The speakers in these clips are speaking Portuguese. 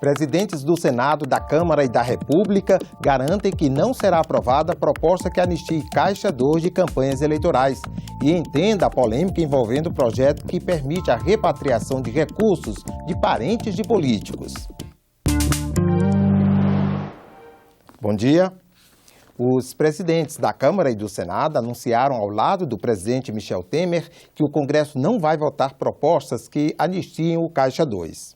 Presidentes do Senado, da Câmara e da República garantem que não será aprovada a proposta que anistie Caixa 2 de campanhas eleitorais e entenda a polêmica envolvendo o projeto que permite a repatriação de recursos de parentes de políticos. Bom dia. Os presidentes da Câmara e do Senado anunciaram ao lado do presidente Michel Temer que o Congresso não vai votar propostas que anistiem o Caixa 2.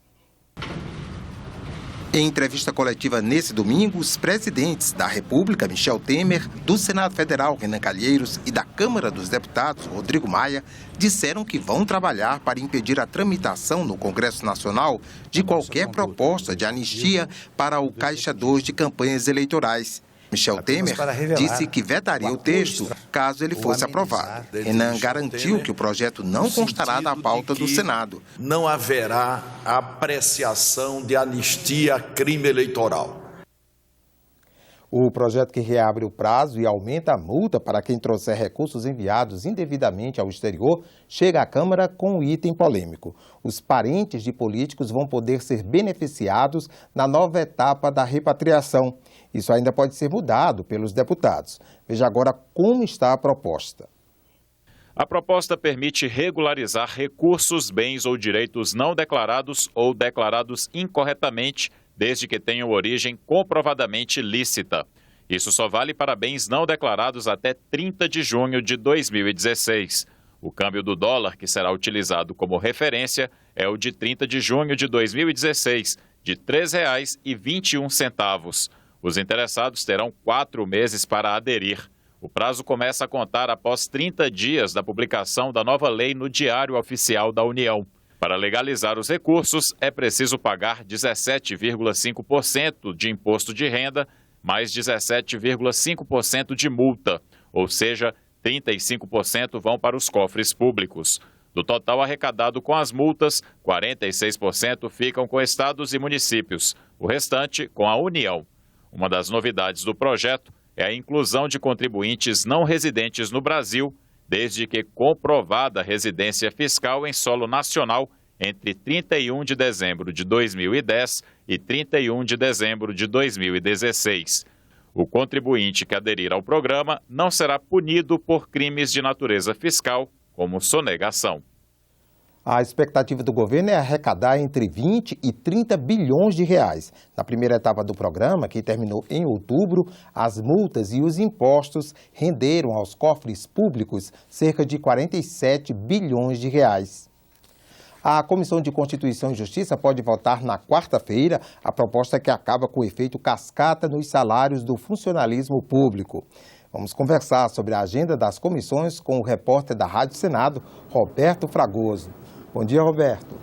Em entrevista coletiva nesse domingo, os presidentes da República, Michel Temer, do Senado Federal, Renan Calheiros, e da Câmara dos Deputados, Rodrigo Maia, disseram que vão trabalhar para impedir a tramitação no Congresso Nacional de qualquer proposta de anistia para o Caixa 2 de campanhas eleitorais. Michel Temer disse que vetaria o texto caso ele fosse aprovado. Renan garantiu que o projeto não constará na pauta do Senado. Não haverá apreciação de anistia a crime eleitoral. O projeto que reabre o prazo e aumenta a multa para quem trouxer recursos enviados indevidamente ao exterior chega à Câmara com um item polêmico. Os parentes de políticos vão poder ser beneficiados na nova etapa da repatriação. Isso ainda pode ser mudado pelos deputados. Veja agora como está a proposta. A proposta permite regularizar recursos, bens ou direitos não declarados ou declarados incorretamente, desde que tenham origem comprovadamente lícita. Isso só vale para bens não declarados até 30 de junho de 2016. O câmbio do dólar, que será utilizado como referência, é o de 30 de junho de 2016, de R$ 3,21. Os interessados terão 4 meses para aderir. O prazo começa a contar após 30 dias da publicação da nova lei no Diário Oficial da União. Para legalizar os recursos, é preciso pagar 17,5% de imposto de renda, mais 17,5% de multa, ou seja, 35% vão para os cofres públicos. Do total arrecadado com as multas, 46% ficam com estados e municípios, o restante com a União. Uma das novidades do projeto é a inclusão de contribuintes não residentes no Brasil, desde que comprovada residência fiscal em solo nacional entre 31 de dezembro de 2010 e 31 de dezembro de 2016. O contribuinte que aderir ao programa não será punido por crimes de natureza fiscal, como sonegação. A expectativa do governo é arrecadar entre 20 e 30 bilhões de reais. Na primeira etapa do programa, que terminou em outubro, as multas e os impostos renderam aos cofres públicos cerca de 47 bilhões de reais. A Comissão de Constituição e Justiça pode votar na quarta-feira a proposta que acaba com o efeito cascata nos salários do funcionalismo público. Vamos conversar sobre a agenda das comissões com o repórter da Rádio Senado, Roberto Fragoso. Bom dia, Roberto.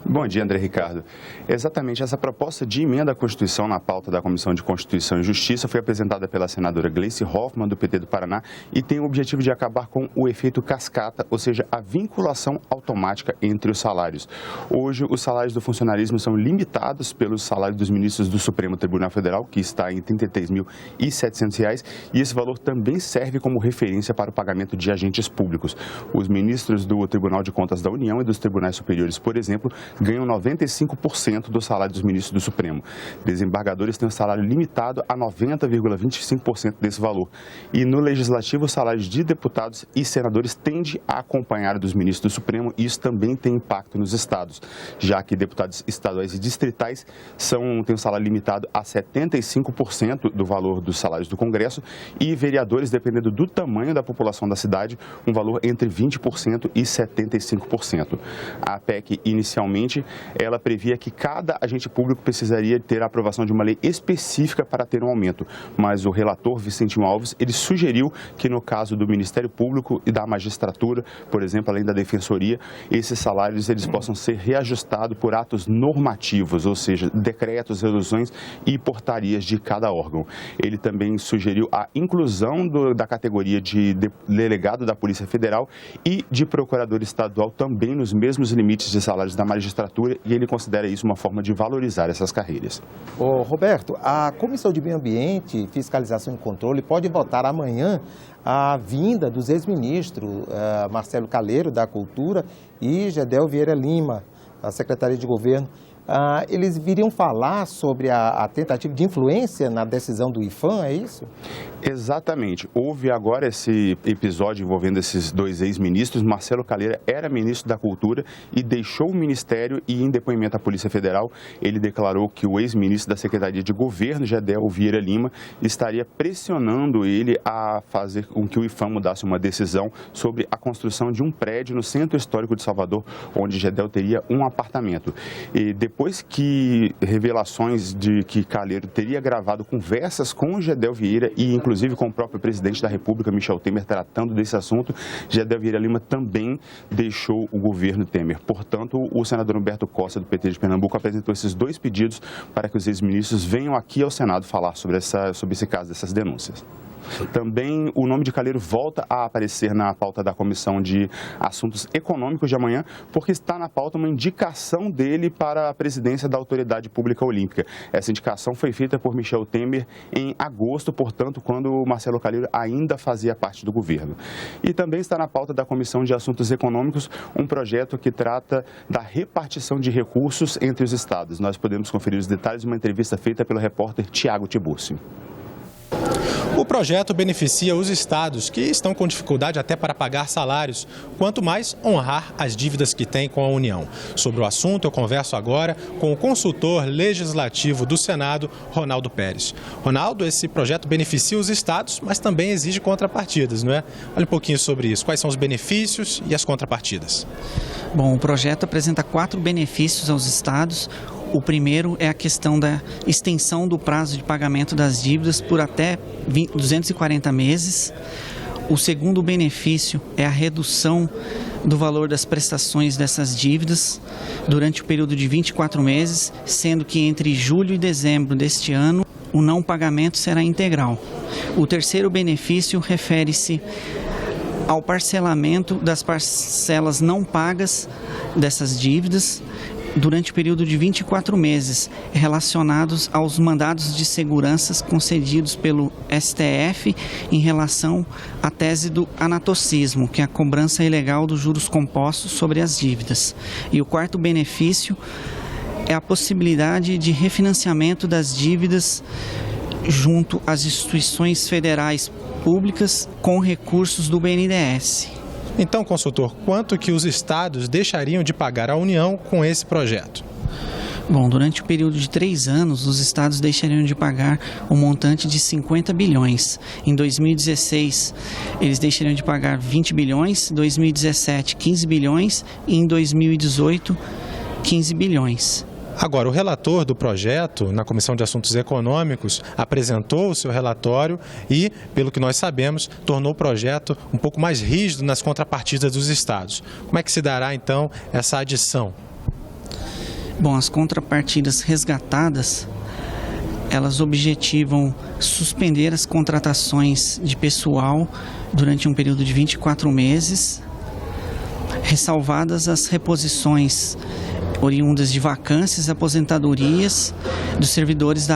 Bom dia, André Ricardo. Exatamente, essa proposta de emenda à Constituição na pauta da Comissão de Constituição e Justiça foi apresentada pela senadora Gleice Hoffmann, do PT do Paraná, e tem o objetivo de acabar com o efeito cascata, ou seja, a vinculação automática entre os salários. Hoje, os salários do funcionalismo são limitados pelos salários dos ministros do Supremo Tribunal Federal, que está em R$ 33.700, e esse valor também serve como referência para o pagamento de agentes públicos. Os ministros do Tribunal de Contas da União e dos tribunais superiores, por exemplo, ganham 95% do salário dos ministros do Supremo. Desembargadores têm um salário limitado a 90,25% desse valor. E no Legislativo, os salários de deputados e senadores tendem a acompanhar dos ministros do Supremo, e isso também tem impacto nos estados, já que deputados estaduais e distritais têm um salário limitado a 75% do valor dos salários do Congresso, e vereadores, dependendo do tamanho da população da cidade, um valor entre 20% e 75%. A PEC, inicialmente, ela previa que cada agente público precisaria ter a aprovação de uma lei específica para ter um aumento, mas o relator Vicentinho Alves, ele sugeriu que no caso do Ministério Público e da magistratura, por exemplo, além da Defensoria, esses salários eles possam ser reajustados por atos normativos, ou seja, decretos, resoluções e portarias de cada órgão. Ele também sugeriu a inclusão da categoria de delegado da Polícia Federal e de procurador estadual também nos mesmos limites de salários da magistratura, e ele considera isso uma forma de valorizar essas carreiras. Roberto, a Comissão de Meio Ambiente, Fiscalização e Controle pode votar amanhã a vinda dos ex-ministros Marcelo Calheiro, da Cultura, e Gedel Vieira Lima, da Secretaria de Governo. eles viriam falar sobre a tentativa de influência na decisão do IPHAN, é isso? Exatamente. Houve agora esse episódio envolvendo esses dois ex-ministros. Marcelo Calheira era ministro da Cultura e deixou o ministério e, em depoimento à Polícia Federal, ele declarou que o ex-ministro da Secretaria de Governo, Gedel Vieira Lima, estaria pressionando ele a fazer com que o IPHAN mudasse uma decisão sobre a construção de um prédio no Centro Histórico de Salvador, onde Gedel teria um apartamento. E depois que revelações de que Calheiro teria gravado conversas com o Gedel Vieira e, inclusive, com o próprio presidente da República, Michel Temer, tratando desse assunto, Gedel Vieira Lima também deixou o governo Temer. Portanto, o senador Humberto Costa, do PT de Pernambuco, apresentou esses dois pedidos para que os ex-ministros venham aqui ao Senado falar sobre esse caso, dessas denúncias. Também o nome de Calheiro volta a aparecer na pauta da Comissão de Assuntos Econômicos de amanhã, porque está na pauta uma indicação dele para a presidência da Autoridade Pública Olímpica. Essa indicação foi feita por Michel Temer em agosto, portanto, quando o Marcelo Calheiro ainda fazia parte do governo. E também está na pauta da Comissão de Assuntos Econômicos um projeto que trata da repartição de recursos entre os estados. Nós podemos conferir os detalhes de uma entrevista feita pelo repórter Tiago Tiburcio. O projeto beneficia os estados que estão com dificuldade até para pagar salários, quanto mais honrar as dívidas que têm com a União. Sobre o assunto, eu converso agora com o consultor legislativo do Senado, Ronaldo Pérez. Ronaldo, esse projeto beneficia os estados, mas também exige contrapartidas, não é? Olha um pouquinho sobre isso. Quais são os benefícios e as contrapartidas? Bom, o projeto apresenta 4 benefícios aos estados. O primeiro é a questão da extensão do prazo de pagamento das dívidas por até 240 meses. O segundo benefício é a redução do valor das prestações dessas dívidas durante o período de 24 meses, sendo que entre julho e dezembro deste ano o não pagamento será integral. O terceiro benefício refere-se ao parcelamento das parcelas não pagas dessas dívidas durante o período de 24 meses, relacionados aos mandados de segurança concedidos pelo STF em relação à tese do anatocismo, que é a cobrança ilegal dos juros compostos sobre as dívidas. E o quarto benefício é a possibilidade de refinanciamento das dívidas junto às instituições federais públicas com recursos do BNDES. Então, consultor, quanto que os estados deixariam de pagar à União com esse projeto? Bom, durante o período de 3 anos, os estados deixariam de pagar um montante de 50 bilhões. Em 2016, eles deixariam de pagar 20 bilhões, em 2017, 15 bilhões e em 2018, 15 bilhões. Agora, o relator do projeto, na Comissão de Assuntos Econômicos, apresentou o seu relatório e, pelo que nós sabemos, tornou o projeto um pouco mais rígido nas contrapartidas dos estados. Como é que se dará, então, essa adição? Bom, as contrapartidas resgatadas, elas objetivam suspender as contratações de pessoal durante um período de 24 meses, ressalvadas as reposições oriundas de vacâncias e aposentadorias dos servidores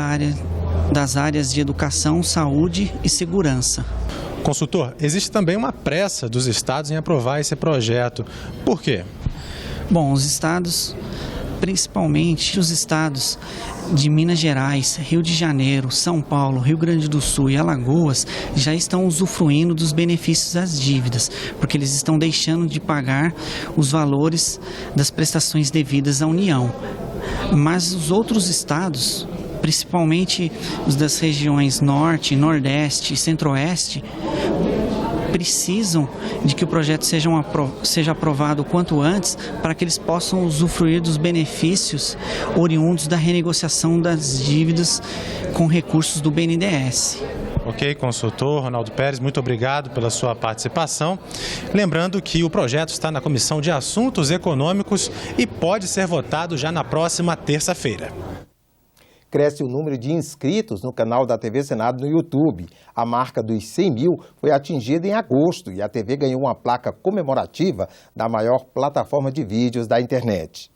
das áreas de educação, saúde e segurança. Consultor, existe também uma pressa dos estados em aprovar esse projeto. Por quê? Bom, os estados, principalmente os estados de Minas Gerais, Rio de Janeiro, São Paulo, Rio Grande do Sul e Alagoas já estão usufruindo dos benefícios das dívidas, porque eles estão deixando de pagar os valores das prestações devidas à União. Mas os outros estados, principalmente os das regiões Norte, Nordeste e Centro-Oeste, precisam de que o projeto seja aprovado o quanto antes para que eles possam usufruir dos benefícios oriundos da renegociação das dívidas com recursos do BNDES. Ok, consultor Ronaldo Pérez, muito obrigado pela sua participação. Lembrando que o projeto está na Comissão de Assuntos Econômicos e pode ser votado já na próxima terça-feira. Cresce o número de inscritos no canal da TV Senado no YouTube. A marca dos 100 mil foi atingida em agosto e a TV ganhou uma placa comemorativa da maior plataforma de vídeos da internet.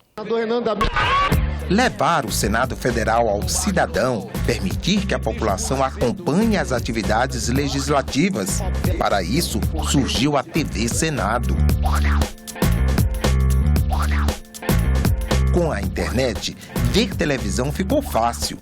Levar o Senado Federal ao cidadão, permitir que a população acompanhe as atividades legislativas. Para isso, surgiu a TV Senado. Com a internet, ver televisão ficou fácil.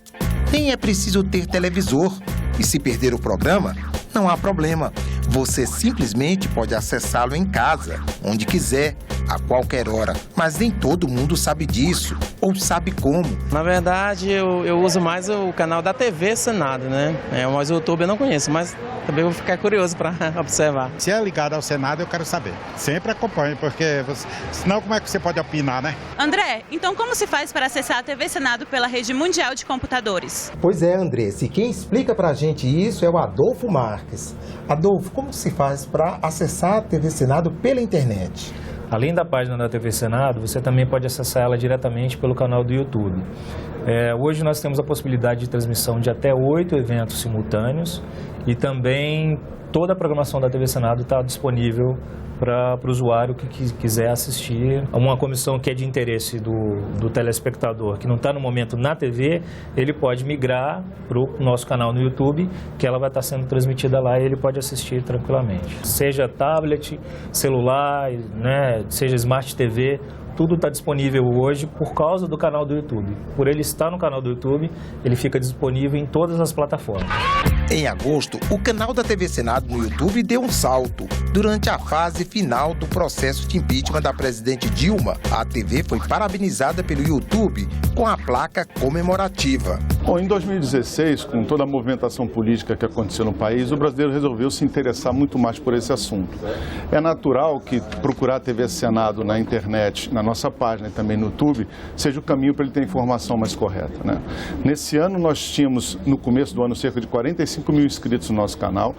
Nem é preciso ter televisor. E se perder o programa, não há problema. Você simplesmente pode acessá-lo em casa, onde quiser, a qualquer hora. Mas nem todo mundo sabe disso, ou sabe como. Na verdade, eu uso mais o canal da TV Senado, né? Mas o YouTube eu não conheço, mas também vou ficar curioso para observar. Se é ligado ao Senado, eu quero saber. Sempre acompanho, porque senão como é que você pode opinar, né? André, então como se faz para acessar a TV Senado pela rede mundial de computadores? Pois é, Andressa, e quem explica pra gente isso é o Adolfo Marques. Adolfo, como se faz para acessar a TV Senado pela internet? Além da página da TV Senado, você também pode acessar ela diretamente pelo canal do YouTube. Hoje nós temos a possibilidade de transmissão de até 8 eventos simultâneos e também toda a programação da TV Senado está disponível para o usuário que quiser assistir. Uma comissão que é de interesse do telespectador, que não está no momento na TV, ele pode migrar para o nosso canal no YouTube, que ela vai estar sendo transmitida lá e ele pode assistir tranquilamente. Seja tablet, celular, né, seja Smart TV, tudo está disponível hoje por causa do canal do YouTube. Por ele estar no canal do YouTube, ele fica disponível em todas as plataformas. Em agosto, o canal da TV Senado no YouTube deu um salto. Durante a fase final do processo de impeachment da presidente Dilma, a TV foi parabenizada pelo YouTube com a placa comemorativa. Bom, em 2016, com toda a movimentação política que aconteceu no país, o brasileiro resolveu se interessar muito mais por esse assunto. É natural que procurar a TV Senado na internet, na nossa página e também no YouTube, seja o caminho para ele ter a informação mais correta, né? Nesse ano nós tínhamos, no começo do ano, cerca de 45 mil inscritos no nosso canal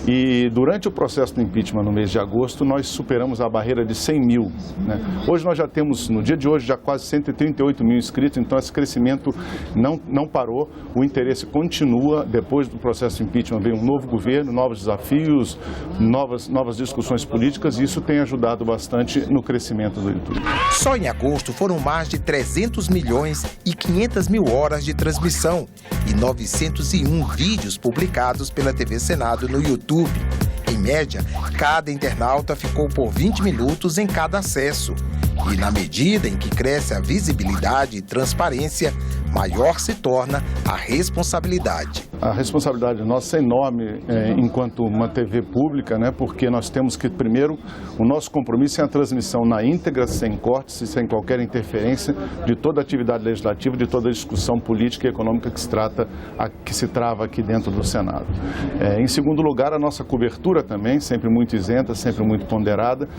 e durante o processo do impeachment no mês de agosto nós superamos a barreira de 100 mil, né? Hoje nós já temos, no dia de hoje, já quase 138 mil inscritos, então esse crescimento não parou, o interesse continua. Depois do processo de impeachment veio um novo governo, novos desafios, novas discussões políticas e isso tem ajudado bastante no crescimento do YouTube. Só em agosto foram mais de 300 milhões e 500 mil horas de transmissão e 901 vídeos publicados pela TV Senado no YouTube. Em média, cada internauta ficou por 20 minutos em cada acesso. E na medida em que cresce a visibilidade e transparência, maior se torna a responsabilidade. A responsabilidade nossa é enorme enquanto uma TV pública, né? Porque nós temos que, primeiro, o nosso compromisso é a transmissão na íntegra, sem cortes e sem qualquer interferência de toda a atividade legislativa, de toda a discussão política e econômica que se trava aqui dentro do Senado. Em segundo lugar, a nossa cobertura também, sempre muito isenta, sempre muito ponderada,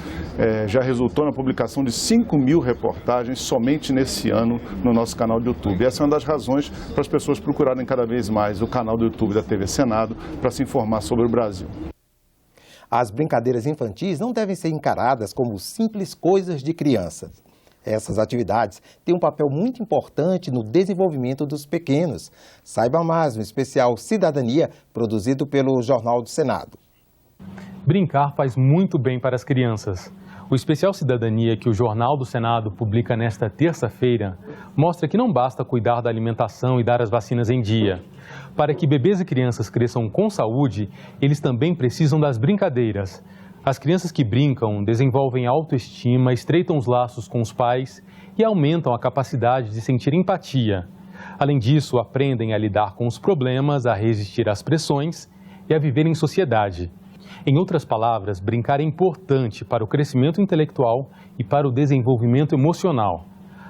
já resultou na publicação de 5 mil reportagens somente nesse ano no nosso canal do YouTube. Essa é uma das razões para as pessoas procurarem cada vez mais o canal do YouTube da TV Senado para se informar sobre o Brasil. As brincadeiras infantis não devem ser encaradas como simples coisas de criança. Essas atividades têm um papel muito importante no desenvolvimento dos pequenos. Saiba mais no especial Cidadania, produzido pelo Jornal do Senado. Brincar faz muito bem para as crianças. O especial Cidadania que o Jornal do Senado publica nesta terça-feira mostra que não basta cuidar da alimentação e dar as vacinas em dia. Para que bebês e crianças cresçam com saúde, eles também precisam das brincadeiras. As crianças que brincam desenvolvem autoestima, estreitam os laços com os pais e aumentam a capacidade de sentir empatia. Além disso, aprendem a lidar com os problemas, a resistir às pressões e a viver em sociedade. Em outras palavras, brincar é importante para o crescimento intelectual e para o desenvolvimento emocional.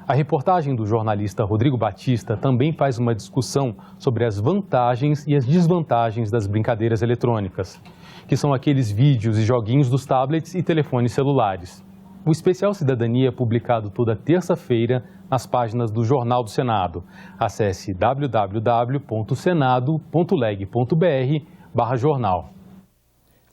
A reportagem do jornalista Rodrigo Batista também faz uma discussão sobre as vantagens e as desvantagens das brincadeiras eletrônicas, que são aqueles vídeos e joguinhos dos tablets e telefones celulares. O especial Cidadania é publicado toda terça-feira nas páginas do Jornal do Senado. Acesse www.senado.leg.br/jornal.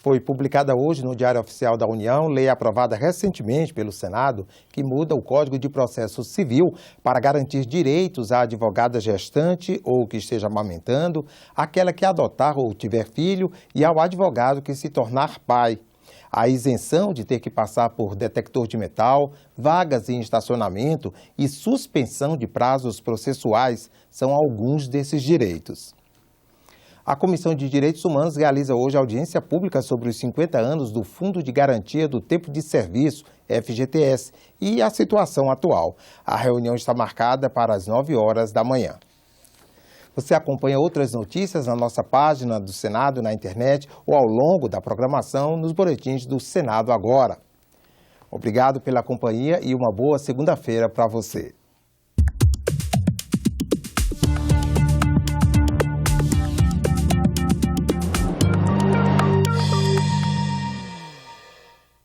Foi publicada hoje no Diário Oficial da União, lei aprovada recentemente pelo Senado, que muda o Código de Processo Civil para garantir direitos à advogada gestante ou que esteja amamentando, àquela que adotar ou tiver filho e ao advogado que se tornar pai. A isenção de ter que passar por detector de metal, vagas em estacionamento e suspensão de prazos processuais são alguns desses direitos. A Comissão de Direitos Humanos realiza hoje audiência pública sobre os 50 anos do Fundo de Garantia do Tempo de Serviço, FGTS, e a situação atual. A reunião está marcada para as 9 horas da manhã. Você acompanha outras notícias na nossa página do Senado na internet ou ao longo da programação nos boletins do Senado Agora. Obrigado pela companhia e uma boa segunda-feira para você.